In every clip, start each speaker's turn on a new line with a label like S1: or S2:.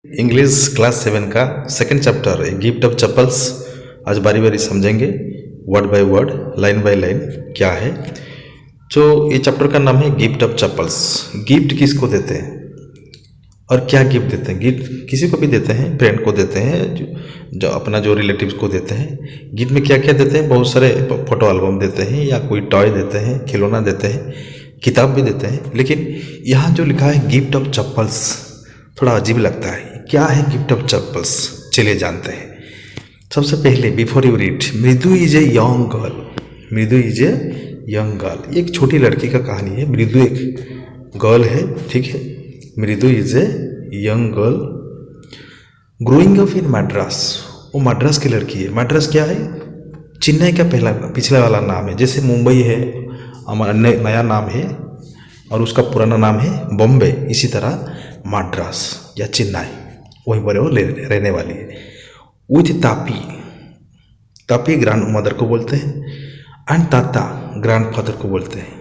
S1: English class 7 का second chapter gift of chappals आज बारी बारी समझेंगे word by word line by line क्या है। जो ये चैप्टर का नाम है गिफ्ट ऑफ चप्पल्स। गिफ्ट किसको देते हैं और क्या गिफ्ट देते हैं? गिफ्ट किसी को भी देते हैं, फ्रेंड को देते हैं, जो अपना जो रिलेटिव्स को देते हैं। गिफ्ट में क्या क्या देते हैं? बहुत सारे फोटो एल्बम देते हैं या कोई टॉय देते हैं, खिलौना देते हैं, किताब भी देते हैं। लेकिन यहाँ जो लिखा है गिफ्ट ऑफ चप्पल्स थोड़ा अजीब लगता है। क्या है गिफ्ट ऑफ चप्पल्स? चलिए जानते हैं। सबसे पहले बिफोर यू रीड, मृदु इज ए यंग गर्ल। मृदु इज ए यंग गर्ल, एक छोटी लड़की का कहानी है। मृदु एक गर्ल है, ठीक है। मृदु is a young girl growing up in Madras. वो मद्रास की लड़की है। मद्रास क्या है? चेन्नई का पहला पिछला वाला नाम है। जैसे मुंबई है हमारा नया नाम है और उसका पुराना नाम है बॉम्बे, इसी तरह मद्रास या चेन्नई वहीं पर वो रहने वाली है। With Tapi, Tapi grand mother को बोलते हैं एंड ताता ग्रैंड फादर को बोलते हैं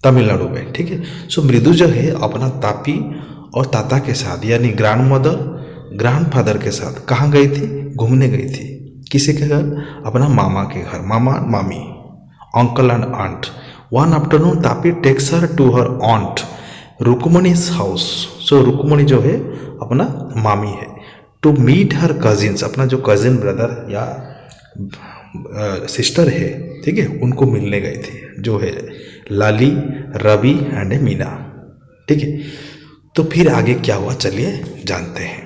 S1: तमिलनाडु में, ठीक है। सो मृदु जो है अपना तापी और ताता के साथ यानी ग्रैंड मदर ग्रैंड फादर के साथ कहाँ गई थी? घूमने गई थी। किसी के घर? अपना मामा के घर, मामा मामी, uncle and aunt. One afternoon Tapi takes her to her aunt Rukmini's house. So Rukmini जो है अपना मामी है। टू मीट हर कजिन्स, अपना जो कजिन ब्रदर या सिस्टर है, ठीक है, उनको मिलने गई थी, जो है लाली, रवि एंड मीना, ठीक है। तो फिर आगे क्या हुआ चलिए जानते हैं।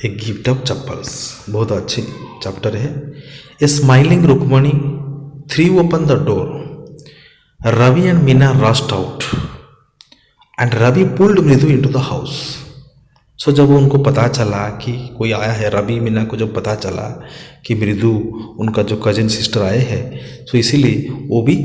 S1: एक गिफ्ट ऑफ चप्पल्स बहुत अच्छी चैप्टर है। A smiling Rukmini threw open the door. Ravi and Meena rushed out and Ravi pulled Mridu into the house. So जब उनको पता चला कि कोई आया है, रवि मीना को जब पता चला कि मृदु उनका जो कजिन सिस्टर आए हैं, तो इसीलिए वो भी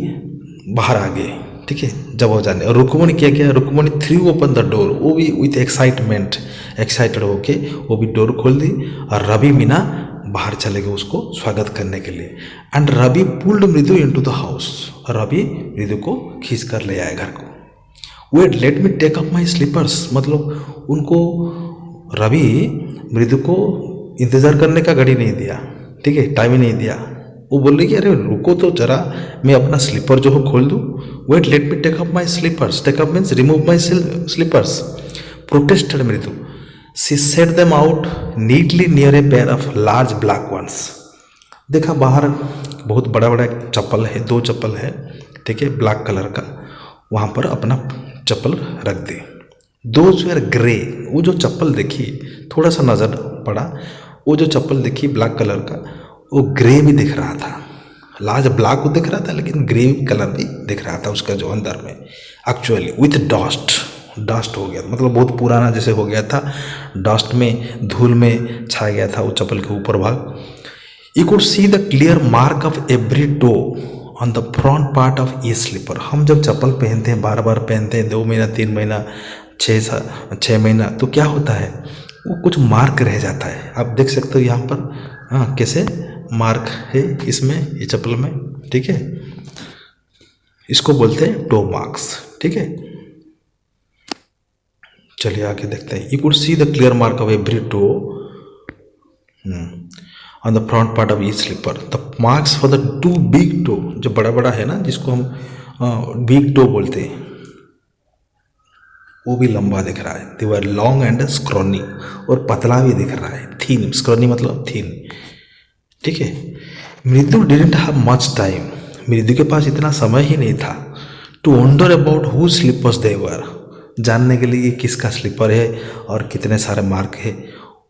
S1: बाहर आ गए, ठीक है, जब वो जाने। और रुक्मणी क्या किया? Rukmani threw open the door, वो भी विथ एक्साइटमेंट एक्साइटेड होके वो भी डोर खोल दी और रवि मीना बाहर चले गए उसको स्वागत करने के लिए। And Ravi pulled Mridu into the house, Ravi Mridu को खींच कर ले आए घर को। Wait let me take up my slippers, मतलब उनको रवि मृदु को इंतज़ार करने का घड़ी नहीं दिया, ठीक है, टाइम ही नहीं दिया। वो बोल रही कि अरे रुको तो जरा, मैं अपना स्लीपर जो हो खोल दूँ। Wait let me take up my slippers, take up means remove my slippers, protested Mridu. She set them out neatly near a pair of large black ones. देखा बाहर बहुत बड़ा बड़ा चप्पल है, दो चप्पल है, ठीक है, ब्लैक कलर का। वहाँ पर अपना चप्पल रख दी। दोज वेर ग्रे, वो जो चप्पल देखी, थोड़ा सा नज़र पड़ा, वो जो चप्पल देखी ब्लैक कलर का, वो ग्रे भी दिख रहा था। लार्ज ब्लैक दिख रहा था लेकिन ग्रे कलर भी दिख रहा था उसका जो अंदर में। एक्चुअली विथ डस्ट हो गया, मतलब बहुत पुराना जैसे हो गया था, डस्ट में धूल में छा गया था वो चप्पल के ऊपर भाग। You could see the clear mark of every toe on the front part of each slipper. हम जब चप्पल पहनते हैं, बार बार पहनते हैं, 2 महीना 3 महीना 6 महीना, तो क्या होता है वो कुछ मार्क रह जाता है। आप देख सकते हो यहाँ पर, हाँ, कैसे मार्क है इसमें, ये चप्पल में, ठीक है। इसको बोलते हैं टो मार्क्स, ठीक है। चलिए आगे देखते हैं। You could see the clear mark of every toe on the front part of each slipper. The marks for the 2 big toe, जो बड़ा बड़ा है ना, जिसको हम बिग टो बोलते हैं, वो भी लंबा दिख रहा है। दे वर लॉन्ग एंड स्क्रॉनी, और पतला भी दिख रहा है, थीन। स्क्रॉनी मतलब थीन, ठीक है। मृदु डिडंट हैव मच टाइम, मृदु के पास इतना समय ही नहीं था। To wonder about who slippers they were, जानने के लिए किसका स्लीपर है और कितने सारे मार्क है,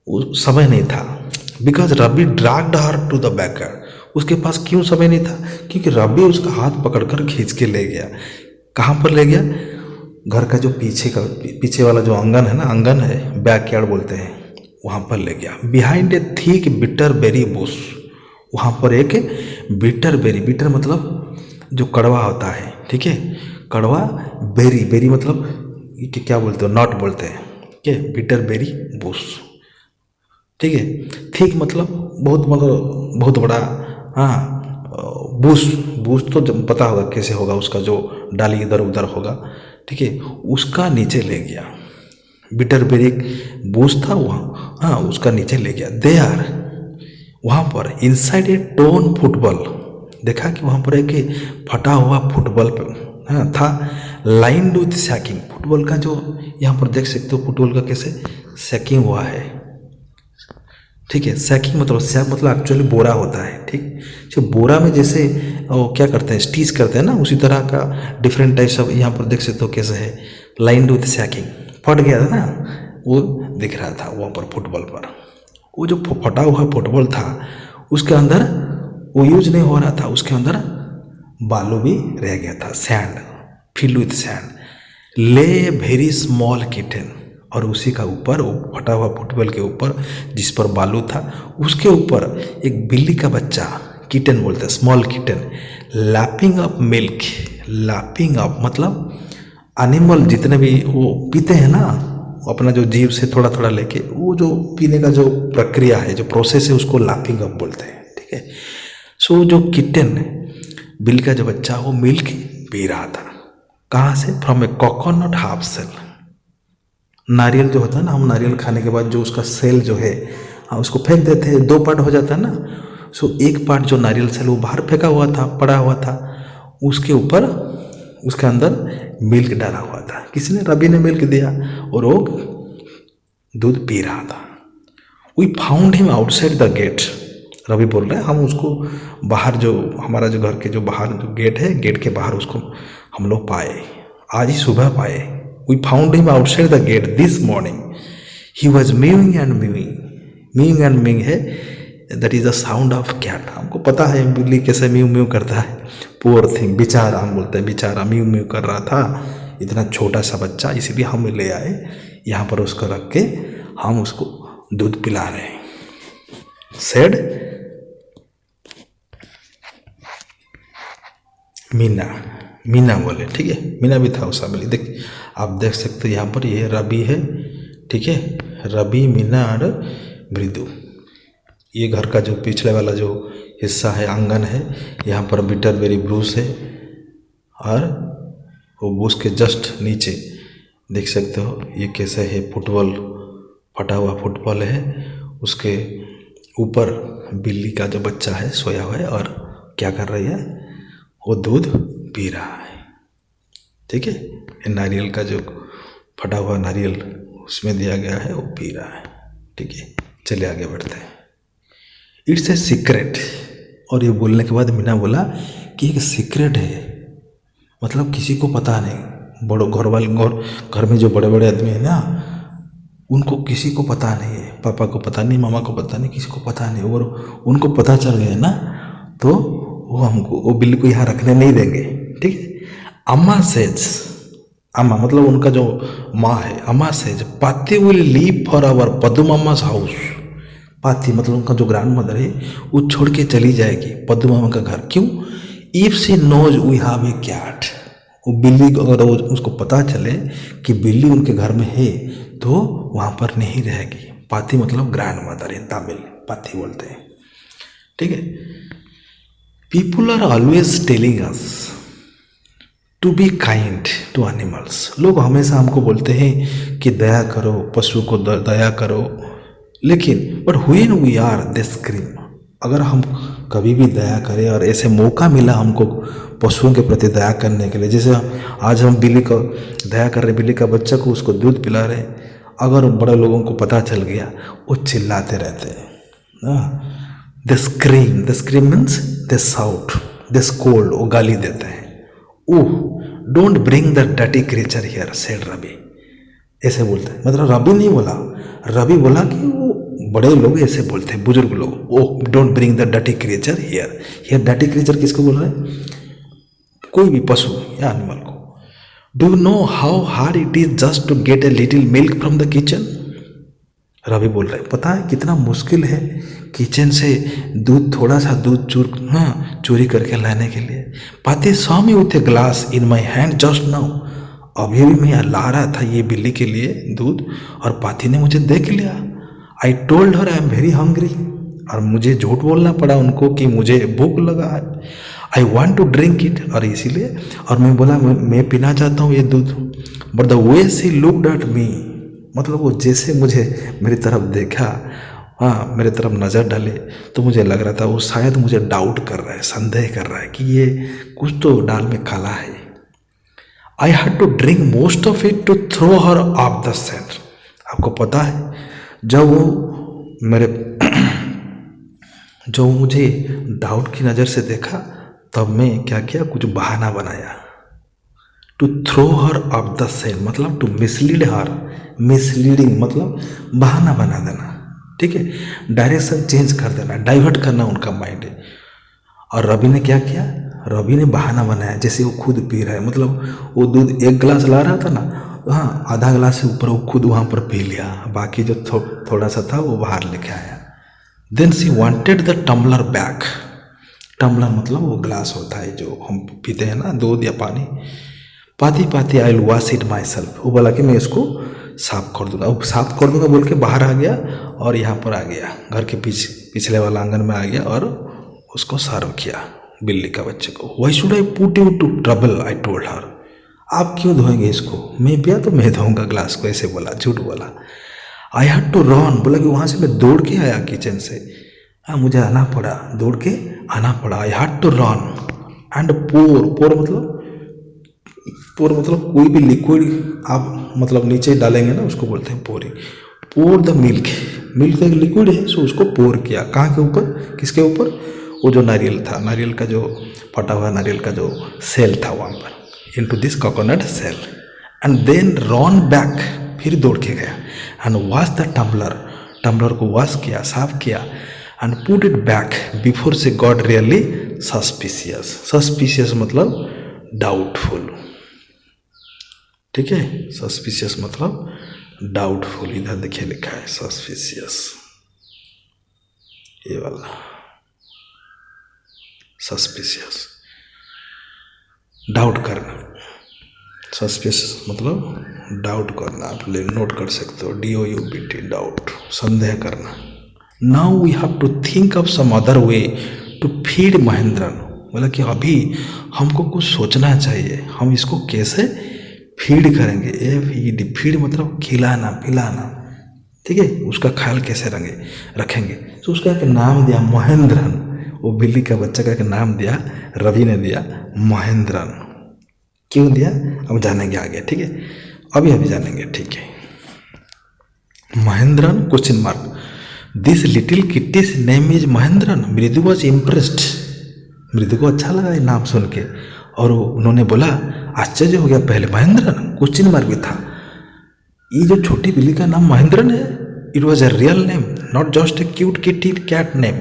S1: वो समय नहीं था। Because Ravi dragged her to the backyard, उसके पास क्यों समय नहीं था? क्योंकि रवि उसका हाथ पकड़कर खींच के ले गया। कहाँ पर ले गया? घर का जो पीछे वाला जो आंगन है ना, आंगन है, बैकयार्ड बोलते हैं, वहाँ पर ले गया। Behind a thick bitter berry bush, वहाँ पर एक बिटर बेरी, बिटर मतलब जो कड़वा होता है, ठीक है, कड़वा, बेरी, बेरी मतलब कि क्या बोलते हो, नॉट बोलते हैं, ठीक है, बिटर बेरी बुश, ठीक है। थिक मतलब बहुत बड़ा, हाँ, बुश तो जब पता होगा कैसे होगा, उसका जो डाली इधर उधर होगा, ठीक है, उसका नीचे ले गया। बिटरबेरी बूस था वहाँ, हाँ उसका नीचे ले गया। दे आर, वहाँ पर इनसाइड ए टोन फुटबॉल, देखा कि वहाँ पर एक फटा हुआ फुटबॉल हाँ था, लाइंड विथ सैकिंग, फुटबॉल का जो यहाँ पर देख सकते हो फुटबॉल का कैसे सैकिंग हुआ है, ठीक है। सैकिंग मतलब सैक मतलब एक्चुअली बोरा होता है, ठीक। जो बोरा में जैसे वो क्या करते हैं स्टीच करते हैं ना, उसी तरह का डिफरेंट टाइप्स ऑफ यहाँ पर देख सकते हो कैसे है, लाइंड विथ सैकिंग, फट गया था ना, वो दिख रहा था वहाँ पर फुटबॉल पर। वो जो फटा हुआ फुटबॉल था उसके अंदर वो यूज नहीं हो रहा था, उसके अंदर बालू भी रह गया था, सैंड, फिल्ड विथ सैंड। ले वेरी स्मॉल किटन, और उसी का ऊपर वो फटा हुआ फुटबॉल के ऊपर जिस पर बालू था उसके ऊपर एक बिल्ली का बच्चा, किटन बोलते हैं, small kitten, lapping up milk. Lapping up मतलब एनिमल जितने भी वो पीते हैं ना, अपना जो जीभ से थोड़ा थोड़ा लेके, वो जो पीने का जो प्रक्रिया है, जो प्रोसेस है, उसको लैपिंग अप बोलते हैं, ठीक है। सो जो किटन, बिल्ली का जो बच्चा, वो मिल्क पी रहा था। कहाँ से? From a coconut half shell. नारियल जो होता है ना, हम नारियल खाने के बाद जो उसका सेल जो है, हाँ उसको फेंक देते हैं, दो पार्ट हो जाता है ना। सो एक पार्ट जो नारियल सेल वो बाहर फेंका हुआ था, पड़ा हुआ था, उसके ऊपर उसके अंदर मिल्क डाला हुआ था, किसी ने, रवि ने मिल्क दिया और वो दूध पी रहा था। We found him outside the gate, Ravi बोल रहे हैं, हम उसको बाहर, जो हमारा जो घर के जो बाहर जो गेट है, गेट के बाहर उसको हम लोग पाए, आज ही सुबह पाए। We found him outside the gate this morning, he was mewing and mewing. Mewing and mewing है, that is the sound of cat. हमको पता है बिल्ली कैसे म्यू म्यू करता है, पुअर थिंग, बेचारा, हम बोलते हैं बेचारा, म्यू म्यू कर रहा था, इतना छोटा सा बच्चा, इसीलिए हम ले आए यहाँ पर, उसको रख के हम उसको दूध पिला रहे हैं। सेड मीना, मीना बोले, ठीक है, मीना भी था उस शामिल। देख आप देख सकते हैं यहाँ पर, ये रवि है, ठीक है, रवि, मीना और मृदु। ये घर का जो पिछले वाला जो हिस्सा है, आंगन है, यहाँ पर बिटरबेरी ब्रूस है, और वो ब्रूस के जस्ट नीचे देख सकते हो ये कैसे है, फुटबॉल, फटा हुआ फुटबॉल है, उसके ऊपर बिल्ली का जो बच्चा है सोया हुआ है, और क्या कर रही है, वो दूध पी रहा है, ठीक है। ये नारियल का जो फटा हुआ नारियल उसमें दिया गया है, वो पी रहा है, ठीक है। चलिए आगे बढ़ते हैं। इट्स ए सीक्रेट, और ये बोलने के बाद मीना बोला कि एक सीक्रेट है, मतलब किसी को पता नहीं, बड़ो घर वाले, घर में जो बड़े बड़े आदमी है ना, उनको किसी को पता नहीं है, पापा को पता नहीं, मामा को पता नहीं, किसी को पता नहीं, और उनको पता चल गया ना तो वो हमको, वो बिल्ली को यहाँ रखने नहीं देंगे, ठीक है। अम्मा सेज, अम्मा मतलब उनका जो माँ है, अम्मा सेज पाती will leave for our Paddu मामा's हाउस। पाती मतलब उनका जो ग्रैंड मदर है, वो छोड़ के चली जाएगी पद्दू मामा का घर। क्यों? If she knows we have a cat, वो बिल्ली, अगर उसको पता चले कि बिल्ली उनके घर में है तो वहाँ पर नहीं रहेगी। पाती मतलब ग्रैंड मदर इन तमिल, पाती बोलते हैं, ठीक है। People are always telling us to be kind to animals. लोग हमेशा हमको बोलते हैं कि दया करो, पशु को दया करो, लेकिन but when we are they scream, अगर हम कभी भी दया करें और ऐसे मौका मिला हमको पशुओं के प्रति दया करने के लिए, जैसे आज हम बिल्ली को दया कर रहे, बिल्ली का बच्चा को उसको दूध पिला रहे, अगर बड़े लोगों को पता चल गया वो चिल्लाते रहते हैं, they scream means they shout, they scold, वो गाली देते हैं। Oh don't bring the dirty creature here said Ravi, ऐसे बोलते हैं, मतलब रवि नहीं बोला, रवि बोला कि वो बड़े लोग ऐसे बोलते हैं, बुजुर्ग लोग, ओह don't bring the dirty creature here. Here dirty creature किसको बोल रहे हैं? कोई भी पशु या एनिमल को। Do you know how hard it is just to get a little milk from the kitchen? Ravi बोल रहे, पता है कितना मुश्किल है किचन से दूध, थोड़ा सा दूध चोरी करके लाने के लिए। पाती saw me with a glass in my hand just now, अभी भी मैं ला रहा था ये बिल्ली के लिए दूध, और पाती ने मुझे देख लिया। आई told her I am very hungry, और मुझे झूठ बोलना पड़ा उनको कि मुझे भूख लगा है। I want to drink it, और इसीलिए, और मैं बोला मैं पीना चाहता हूँ ये दूध। But the way she looked at me, मतलब वो जैसे मुझे मेरी तरफ देखा, हाँ मेरे तरफ नज़र डाले, तो मुझे लग रहा था वो शायद मुझे डाउट कर रहा है, संदेह कर रहा है कि ये कुछ तो दाल में काला है। I had to drink most of it to throw her off the scent. आपको पता है जब वो मेरे जो मुझे डाउट की नज़र से देखा, तब मैं क्या किया, कुछ बहाना बनाया। To throw her off the scent मतलब टू मिसलीड हर, मिसलीडिंग मतलब बहाना बना देना, ठीक है, डायरेक्शन चेंज कर देना, डाइवर्ट करना उनका माइंड। और रवि ने क्या किया, रवि ने बहाना बनाया जैसे वो खुद पी रहा है। मतलब वो दूध 1 गिलास ला रहा था ना, हाँ आधा गिलास से ऊपर वो खुद वहाँ पर पी लिया, बाकी जो थोड़ा सा था वो बाहर लेके आया। Then she wanted the tumbler back. Tumbler मतलब वो गिलास होता है जो हम पीते हैं ना दूध या पानी। पाती I will wash it my self. वो बोला कि मैं इसको साफ कर दूंगा, वो साफ कर दूंगा बोल के बाहर आ गया और यहाँ पर आ गया, घर के पिछले वाला आंगन में आ गया और उसको सर्व किया बिल्ली का बच्चे को। Why should I put you to trouble, I told her. आप क्यों धोएंगे इसको, मैं पिया तो मैं धोऊंगा ग्लास को, ऐसे बोला, झूठ बोला। आई हैड टू रन, बोला कि वहाँ से मैं दौड़ के आया किचन से, हाँ मुझे आना पड़ा, दौड़ के आना पड़ा। I had to run and pour मतलब कोई भी लिक्विड आप मतलब नीचे डालेंगे ना उसको बोलते हैं pouring. Pour the milk, milk एक लिक्विड है, सो उसको पोर किया। कहाँ के ऊपर, किसके ऊपर, वो जो नारियल था, नारियल का जो फटा हुआ नारियल का जो सेल था वहाँ पर, into this coconut shell. And then run back, फिर दौड़ के गया and wash the tumbler, tumbler को वॉश किया, साफ किया and put it back before she got really suspicious. Suspicious मतलब डाउटफुल, ठीक है, सस्पिशियस मतलब डाउटफुल। इधर देखिए लिखा है सस्पिशियस, ये वाला सस्पिशियस, डाउट करना। सस्पिशियस मतलब डाउट करना, आप नोट कर सकते हो, DOUBT, डाउट, संदेह करना। Now we have to think of some other way to feed Mahendran. बोला कि अभी हमको कुछ सोचना चाहिए, हम इसको कैसे फीड करेंगे। फीड मतलब खिलाना पिलाना, ठीक है, उसका ख्याल कैसे रखेंगे। तो उसका एक नाम दिया महेंद्रन, वो बिल्ली का बच्चा का एक नाम दिया, रवि ने दिया महेंद्रन। क्यों दिया अब जानेंगे आगे, ठीक है, अभी जानेंगे, ठीक है। Mahendran question mark, this little kitty's name is Mahendran. मृदु वॉज इम्प्रेस्ड, मृदु को अच्छा लगा ये नाम सुन के, और उन्होंने बोला, आश्चर्य हो गया पहले, महेंद्रन क्वेश्चन मार्क भी था, ये जो छोटी बिल्ली का नाम महेंद्रन है, it was a real name, not just a cute kitty cat name,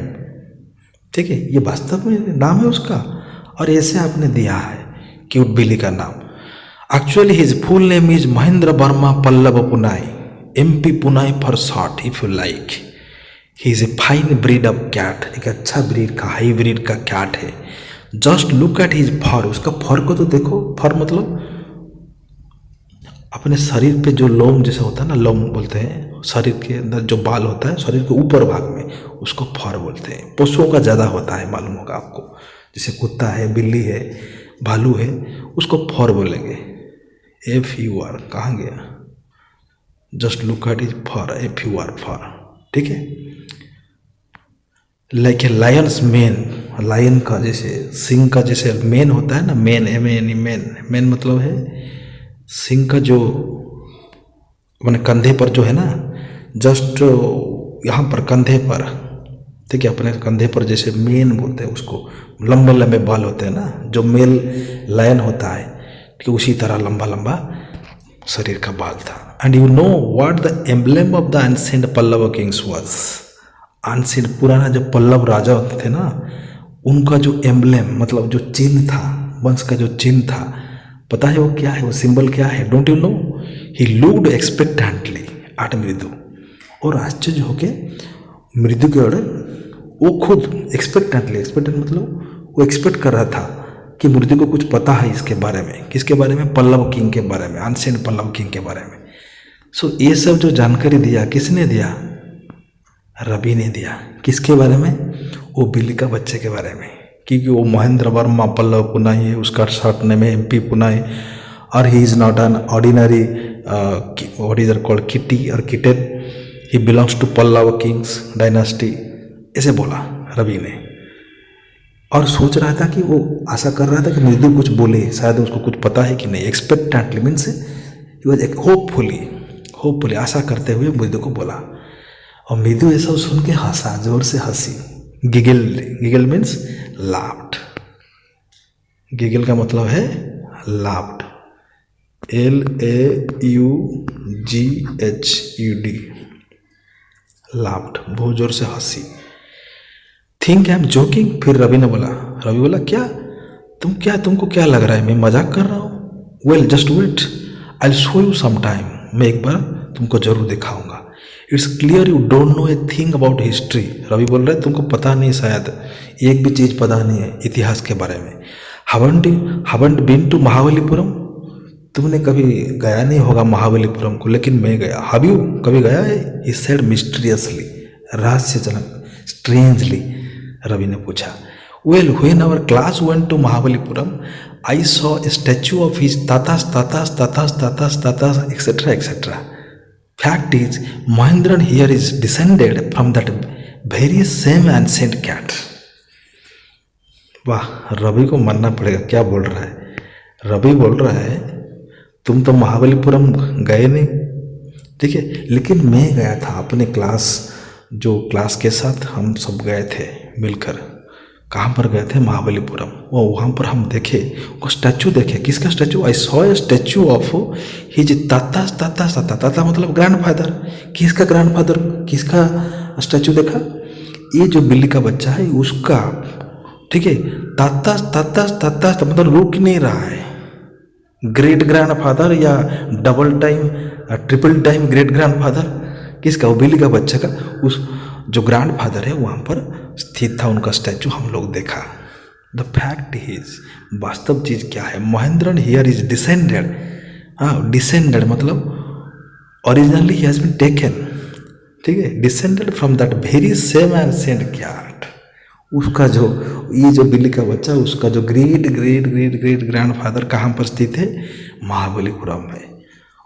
S1: ठीक है, ये वास्तव में नाम है उसका, और ऐसे आपने दिया है क्यूट बिल्ली का नाम। Actually his full name is Mahendra Varma Pallava Punai, MP Punai for short if you like. He is a fine breed of cat, एक अच्छा ब्रीड का, हाई ब्रीड का कैट है। Just look at his fur, उसका फर को तो देखो। फर मतलब अपने शरीर पे जो लोम जैसा होता है ना, लोम बोलते हैं, शरीर के अंदर जो बाल होता है शरीर के ऊपर भाग में, उसको फर बोलते हैं। पशुओं का ज़्यादा होता है, मालूम होगा आपको, जैसे कुत्ता है, बिल्ली है, भालू है, उसको फर बोलेंगे। FUR, कहाँ गया, just look at his fur, FUR fur, ठीक है। Like a lion's mane, lion का जैसे सिंह का जैसे मेन होता है ना, मेन, MANE, मेन मतलब है सिंह का जो मैंने कंधे पर जो है ना, जस्ट यहाँ पर कंधे पर, ठीक है, अपने कंधे पर जैसे मेन बोलते हैं उसको, लंबे लंबे बाल होते हैं ना, जो मेल लायन होता है, ठीक है, उसी तरह लंबा लंबा शरीर का बाल था। And you know what the emblem of the ancient Pallava kings was. Ancient पुराना जो पल्लव राजा होते थे ना, उनका जो एम्ब्लेम मतलब जो चिन्ह था, वंश का जो चिन्ह था, पता है वो क्या है, वो सिंबल क्या है, don't you know. He looked expectantly at Mridu, और आश्चर्य होके मृदु के ओर वो खुद एक्सपेक्टेंटली, एक्सपेक्टेंट मतलब वो एक्सपेक्ट कर रहा था कि मृदु को कुछ पता है इसके बारे में। किसके बारे में, पल्लव किंग के बारे में, एंशिएंट पल्लव किंग के बारे में। सो ये सब जो जानकारी दिया, किसने दिया, रवि ने दिया। किसके बारे में, वो बिल्ली का बच्चे के बारे में, क्योंकि वो महेंद्र वर्मा पल्लव पुनाई है, उसका शॉर्ट नेम है MP पुनाई, or he is not an ordinary what is it called kitty or kitten, he belongs to Pallava kings dynasty, ऐसे बोला रवि ने। और सोच रहा था कि वो आशा कर रहा था कि मृदु कुछ बोले, शायद उसको कुछ पता है कि नहीं, एक्सपेक्टेंटली मीन्स ही वाज होपफुली आशा करते हुए मृदु को बोला। और मृदु ये सब सुन के हंसा, जोर से हंसी, गिगल मीन्स लाफ्ड, गिगल का मतलब है लाफ्ड, LAUGHED, लाफ्ड, बहुत जोर से हंसी। थिंक आई एम जोकिंग, फिर रवि बोला क्या तुमको क्या लग रहा है मैं मजाक कर रहा हूँ? Well just wait, I will show you some time, मैं एक बार तुमको जरूर दिखाऊंगा। It's clear you don't know a thing about history, Ravi बोल रहे तुमको पता नहीं, शायद एक भी चीज़ पता नहीं है इतिहास के बारे में। haven't been to महाबलीपुरम, तुमने कभी गया नहीं होगा महाबलीपुरम को, लेकिन मैं गया। हैव यू, कभी गया है? ही सेड मिस्टीरियसली, रहस्यजनक, स्ट्रेंजली, रवि ने पूछा। Well when our class went to Mahabalipuram I saw a statue of his तातास etcetera etcetera. Fact is Mahendran here is descended from that very same ancient cat. वाह, रवि को मानना पड़ेगा, क्या बोल रहा है? रवि बोल रहा है तुम तो महाबलीपुरम गए नहीं, ठीक है, लेकिन मैं गया था अपने क्लास के साथ, हम सब गए थे मिलकर। कहाँ पर गए थे? महाबलीपुरम। वो वहाँ पर हम देखे, वो स्टैचू देखे। किसका statue? I saw A statue of his ताता मतलब ग्रैंडफादर। किसका ग्रैंडफादर? किसका स्टैचू देखा? ये जो बिल्ली का बच्चा है उसका, ठीक है। ताता मतलब रुक नहीं रहा है। ग्रेट ग्रैंडफादर या double time triple time great grandfather, किसका? वो बिल्ली का बच्चा का। उस जो ग्रैंडफादर है वहाँ पर स्थित था उनका स्टैचू, हम लोग देखा। द फैक्ट इज, वास्तव चीज क्या है? Mahendran here is descended. हाँ, डिसेंडेड मतलब originally he has been taken, ठीक है, descended from that very same ancient cat. उसका जो ये जो बिल्ली का बच्चा, उसका जो great great great great grandfather कहाँ पर स्थित है? महाबलीपुरम में,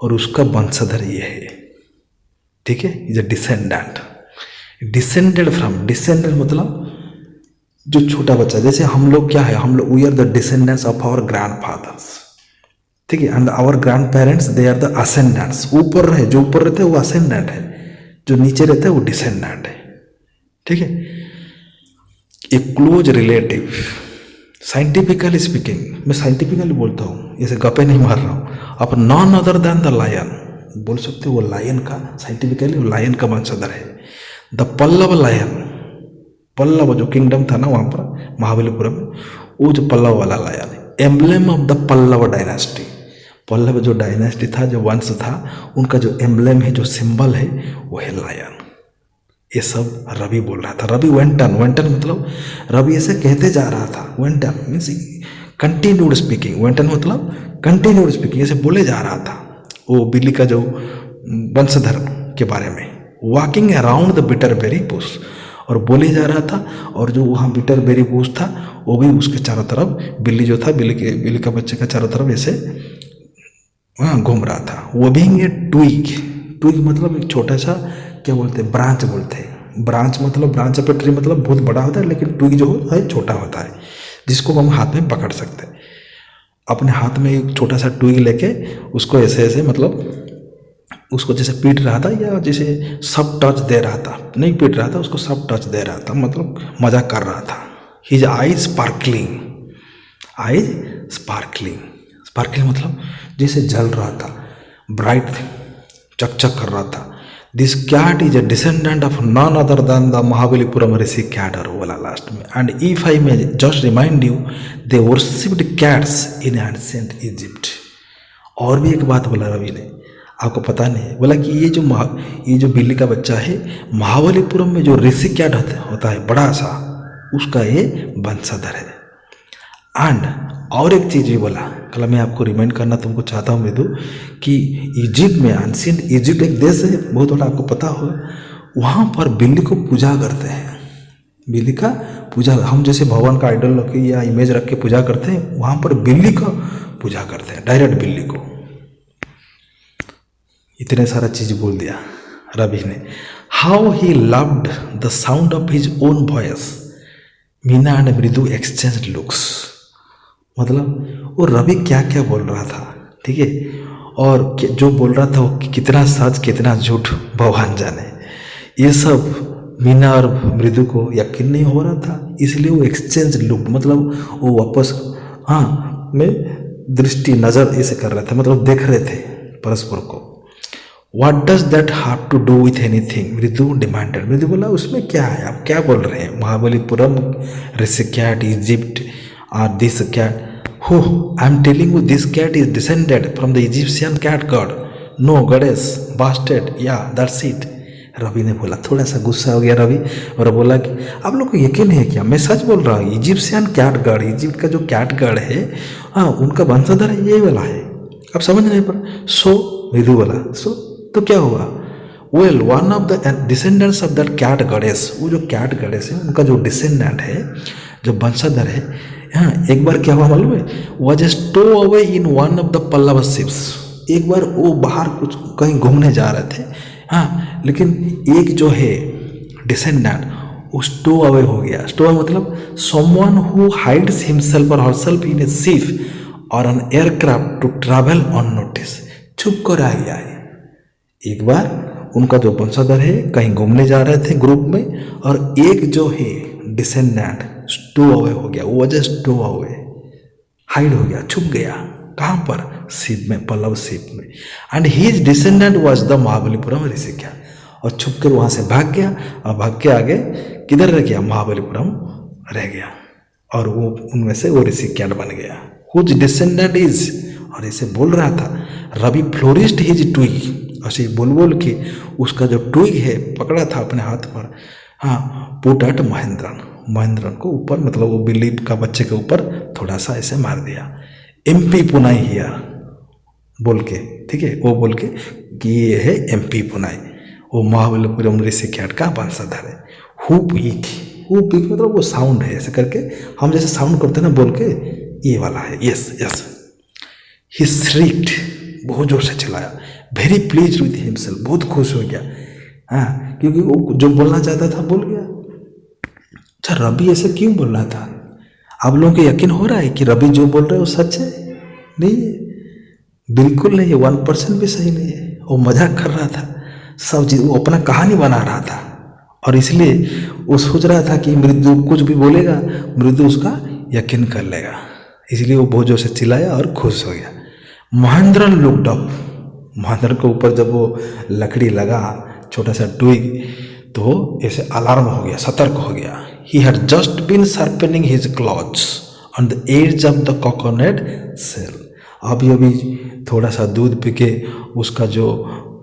S1: और उसका वंशधर ये है, ठीक है, is a descendant. Descended from, descended मतलब जो छोटा बच्चा, जैसे हम लोग क्या है, हम लोग we are the descendants of our grandfathers, ठीक है, and our grand parents they are the ascendants. ऊपर रहे, जो ऊपर रहते हैं वो असेंडेंट है, जो नीचे रहता है वो डिसेंडेंट है, ठीक है। A close relative, scientifically speaking, मैं साइंटिफिकली बोलता हूँ, ऐसे गप्पे नहीं मार रहा हूँ। आप none other than the lion बोल सकते हो, वो लायन का, साइंटिफिकली वो लायन का वंशधर है। द पल्लव लायन, पल्लव जो किंगडम था ना वहाँ पर महाबलीपुरम में, वो जो पल्लव वाला लायन है, emblem of the Pallava dynasty. Pallava जो डायनेस्टी था, जो वंश था, उनका जो एम्ब्लेम है, जो सिंबल है, वो है लायन। ये सब रवि बोल रहा था। रवि वेंटन मतलब रवि ऐसे कहते जा रहा था। वेंटन मीन्स कंटिन्यूड स्पीकिंग, वेंटन मतलब कंटिन्यूड स्पीकिंग, ऐसे बोले जा रहा था वो बिल्ली का जो वंशधर के बारे में। वॉकिंग अराउंड द बिटरबेरी बुश, और बोले जा रहा था, और जो वहाँ बिटरबेरी बुश था वो भी उसके चारों तरफ, बिल्ली जो था, बिल्ली का बच्चे का चारों तरफ ऐसे वहाँ घूम रहा था। वो भी ये ट्विग मतलब एक छोटा सा, क्या बोलते हैं, ब्रांच बोलते हैं। ब्रांच मतलब, ब्रांच ऑफ ए ट्री मतलब बहुत बड़ा होता है, लेकिन ट्विग जो होता है छोटा होता है, जिसको हम हाथ में पकड़ सकते हैं। अपने हाथ में एक छोटा सा ट्विग लेके उसको ऐसे ऐसे मतलब उसको जैसे पीट रहा था, या जैसे सब टच दे रहा था, नहीं पीट रहा था उसको, सब टच दे रहा था, मतलब मजा कर रहा था। His eyes sparkling, eyes sparkling मतलब जैसे जल रहा था, ब्राइट, चकचक कर रहा था। This cat is a descendant of none other than the Mahabalipuram rishi cat, और बोला लास्ट में। And if I may just remind you, they worshipped cats in ancient Egypt. और भी एक बात बोला रवि ने, आपको पता नहीं, बोला कि ये जो बिल्ली का बच्चा है, महाबलीपुरम में जो ऋषि कैट होता है बड़ा सा, उसका ये वंशधर है। एंड और एक चीज़ भी बोला, कल मैं आपको रिमाइंड करना तुमको चाहता हूँ मृदु, कि इजिप्ट में, एंशिएंट इजिप्ट एक देश है बहुत बड़ा, आपको पता होगा, वहाँ पर बिल्ली को पूजा करते हैं। बिल्ली का पूजा, हम जैसे भगवान का आइडल रख के या इमेज रख के पूजा करते हैं, वहाँ पर बिल्ली का पूजा करते हैं डायरेक्ट बिल्ली को। इतने सारा चीज बोल दिया रवि ने। How he loved the sound of his own voice, Meena and मृदु एक्सचेंज लुक्स। मतलब वो रवि क्या क्या बोल रहा था, ठीक है, और जो बोल रहा था वो कितना सच कितना झूठ भगवान जाने। ये सब मीना और मृदु को यकीन नहीं हो रहा था, इसलिए वो एक्सचेंज लुक, मतलब वो वापस में दृष्टि नज़र ऐसे कर रहे थे, मतलब देख रहे थे परस्पर को। What does that have to do with anything? मृदु डिमांडेड। मृदु बोला उसमें क्या है, आप क्या बोल रहे हैं, महाबलीपुरम, ऋषिकेट, इजिप्ट, और this cat, who I am telling you this cat is descended from the Egyptian cat god, no goddess, Bastet, या दैट्स इट। रवि ने बोला, थोड़ा सा गुस्सा हो गया रवि और बोला कि आप लोग को यकीन है क्या, मैं सच बोल रहा हूँ, इजिप्शियन कैट गॉड, इजिप्ट का जो कैट गॉड है, हाँ उनका वंशधर ये वाला है, आप समझ नहीं पर। सो मृदु बोला, सो तो क्या हुआ, well one of the descendants of that cat goddess, वो जो कैट गॉडेस है उनका जो डिसेंडेंट है, जो वंशधर है, हाँ एक बार क्या हुआ मालूम है, was stow away in one of the Pallava ships. एक बार वो बाहर कुछ कहीं घूमने जा रहे थे, हाँ, लेकिन एक जो है डिसेंडेंट वो स्टो अवे हो गया। स्टो अवे मतलब समवन हु हाइड्स हिमसेल्फ और हरसेल्फ इन ए शिप और an aircraft to travel unnoticed, छुप कर आ गया है। एक बार उनका जो वंशधर है कहीं घूमने जा रहे थे ग्रुप में, और एक जो है डिसेंडेंट स्टो अवे हो गया, वो वजह स्टो अवे, हाइड हो गया, छुप गया। कहाँ पर, शिप में, पल्लव शिप में। And his descendant was the Mahabalipuram ऋषिकेट, और छुप कर वहाँ से भाग गया, और भाग के आगे किधर रह गया, महाबलीपुरम रह गया, और वो उनमें से वो ऋषिकेट बन गया। हुज डिसेंडेंट इज, और ऐसे बोल रहा था रवि फ्लोरिस्ट हिज ट्विग, ऐसे बोल बोल के उसका जो ट्विग है पकड़ा था अपने हाथ पर, हाँ, पुट एट महेंद्रन, महेंद्रन को ऊपर, मतलब वो बिल्ली का बच्चे के ऊपर थोड़ा सा ऐसे मार दिया। एमपी पुनाई हियर बोल के, ठीक है, वो बोल के कि ये है एमपी पुनाई, वो महाबलीपुरम ऋषिकेट का वंशधर है। हुप ईक, हुप ईक मतलब वो साउंड है, ऐसे करके हम जैसे साउंड करते हैं ना बोल के, ये वाला है, यस यस। ही श्रीक्ड, बहुत जोर से चिल्लाया, वेरी प्लीज विद हिमसेल्फ, बहुत खुश हो गया, हाँ, क्योंकि वो जो बोलना चाहता था बोल गया। अच्छा, रवि ऐसे क्यों बोल रहा था, आप लोगों को यकीन हो रहा है कि रवि जो बोल रहे हैं वो सच है? नहीं, बिल्कुल नहीं है, 1% भी सही नहीं है। वो मजाक कर रहा था, सब चीज वो अपना कहानी बना रहा था, और इसलिए वो सोच रहा था कि मृदु कुछ भी बोलेगा, मृदु उसका यकीन कर लेगा, इसलिए वो बहुत जोर से चिल्लाया और खुश हो गया। महेंद्र लुक्ड अप, महेंद्र के ऊपर जब वो लकड़ी लगा, छोटा सा ट्विग, तो ऐसे अलार्म हो गया, सतर्क हो गया। He had just been sharpening his claws on the edge of the coconut shell. अभी थोड़ा सा दूध पी के उसका जो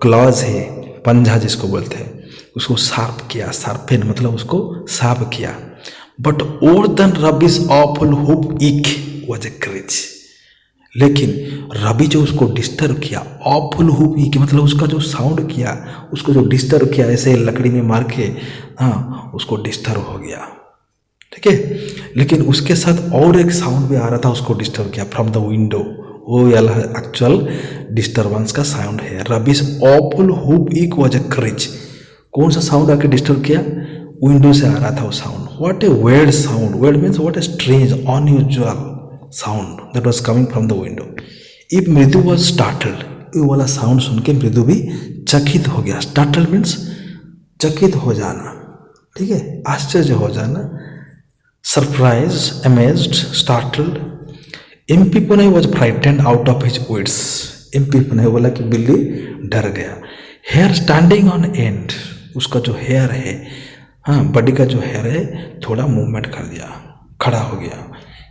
S1: क्लॉज है, पंजा जिसको बोलते हैं, उसको शार्प किया, शार्पेन मतलब उसको साफ किया। बट और then रवि's awful hoop eek was a cringe. लेकिन रवि जो उसको डिस्टर्ब किया, ऑफुल हुप की मतलब उसका जो साउंड किया, उसको जो डिस्टर्ब किया ऐसे लकड़ी में मार के, हाँ उसको डिस्टर्ब हो गया, ठीक है। लेकिन उसके साथ और एक साउंड भी आ रहा था, उसको डिस्टर्ब किया फ्रॉम द विंडो, वो वाला एक्चुअल डिस्टर्बेंस का साउंड है। Ravi's awful whoop eek was a screech, कौन सा साउंड आके डिस्टर्ब किया, विंडो से आ रहा था वो sound. What A weird sound, weird means what a strange unusual sound that was coming from the window. If मृदु वाज स्टार्टल्ड, ये वाला साउंड सुन के मृदु भी चकित हो गया। स्टार्टल्ड मीन्स चकित हो जाना, ठीक है, आश्चर्य हो जाना, सरप्राइज, अमेज्ड, स्टार्टल्ड। एमपी पुनाई was frightened out of his wits, एमपी पुनाई बोला कि बिल्ली डर गया। हेयर स्टैंडिंग ऑन एंड, उसका जो हेयर है, हाँ बॉडी का जो हेयर है थोड़ा मूवमेंट कर दिया, खड़ा हो गया।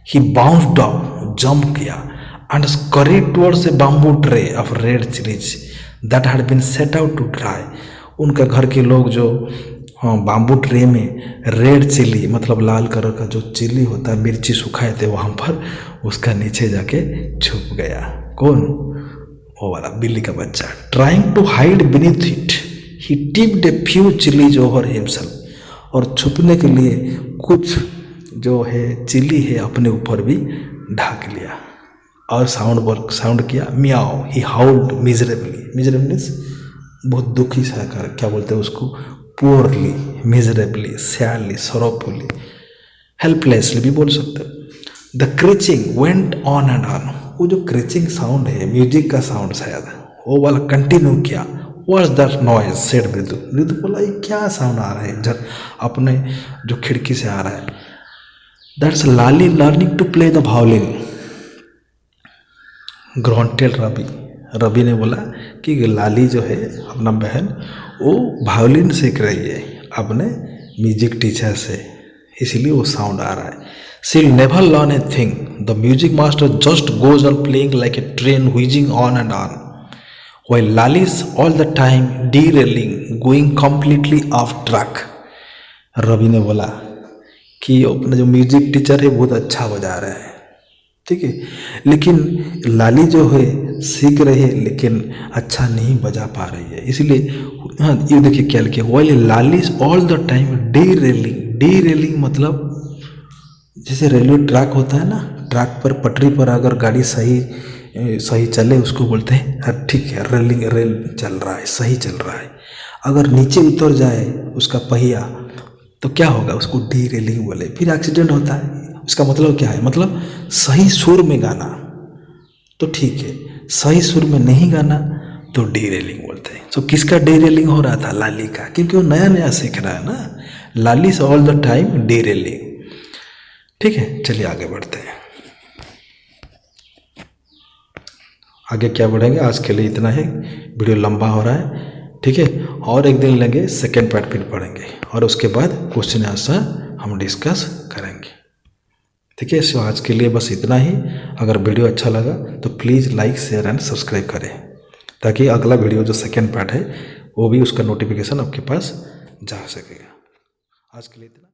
S1: He bounced up, jump किया, and scurried towards a bamboo tray of red chilies that had been set out to dry. उनका घर के लोग जो बाम्बू ट्रे में रेड चिली मतलब लाल कलर का जो चिली होता है, मिर्ची सुखाए थे वहाँ पर, उसका नीचे जाके छुप गया। कौन? वो वाला बिल्ली का बच्चा। Trying to hide beneath it, he tipped a few chilies over himself. और छुपने के लिए कुछ जो है चिली है अपने ऊपर भी ढाक लिया। और साउंड किया miaow, he howled miserably. Miserably means बहुत दुखी सा कर, क्या बोलते हैं उसको, poorly, miserably, sadly, sorrowfully, helplessly भी बोल सकते हैं। The screeching went on and on, वो जो क्रिचिंग साउंड है म्यूजिक का साउंड शायद वो वाला कंटिन्यू किया। व्हाट्स दैट नॉइज सेड मृदु। मृदु बोला ये क्या साउंड आ रहा है जब अपने जो खिड़की से आ रहा है। That's Lali learning to play the violin. Grunted Ravi, Ravi ने बोला कि लाली जो है अपना बहन वो वायोलिन सीख रही है अपने म्यूजिक टीचर से, इसलिए वो साउंड आ रहा है। She'll never learn a thing, the music master just goes on playing like a train wheezing on and on, while Lali's all the time derailing, going completely off track। Ravi ने बोला कि अपना जो म्यूजिक टीचर है बहुत अच्छा बजा रहा है, ठीक है, लेकिन लाली जो है सीख रही है लेकिन अच्छा नहीं बजा पा रही है, इसलिए हाँ ये देखिए क्या लिखे, while Lali's all the time derailing। derailing मतलब जैसे रेलवे ट्रैक होता है ना, ट्रैक पर पटरी पर अगर गाड़ी सही चले उसको बोलते हैं ठीक है रेलिंग, रेल चल रहा है, सही चल रहा है। अगर नीचे उतर जाए उसका पहिया तो क्या होगा, उसको डी रेलिंग बोले, फिर एक्सीडेंट होता है। उसका मतलब क्या है, मतलब सही सुर में गाना तो ठीक है, सही सुर में नहीं गाना तो डी रेलिंग बोलते हैं। तो किसका डी रेलिंग हो रहा था, लाली का, क्योंकि वो नया नया सीख रहा है ना। लाली से all the time D railing. ठीक है, चलिए आगे बढ़ते हैं। आगे क्या बढ़ेंगे, आज के लिए इतना है, वीडियो लंबा हो रहा है, ठीक है। और एक दिन लेंगे, सेकेंड पार्ट फिर पढ़ेंगे और उसके बाद क्वेश्चन आंसर हम डिस्कस करेंगे, ठीक है। सो आज के लिए बस इतना ही। अगर वीडियो अच्छा लगा तो please like share and subscribe करें, ताकि अगला वीडियो जो सेकेंड पार्ट है वो भी उसका नोटिफिकेशन आपके पास जा सकेगा। आज के लिए इतना।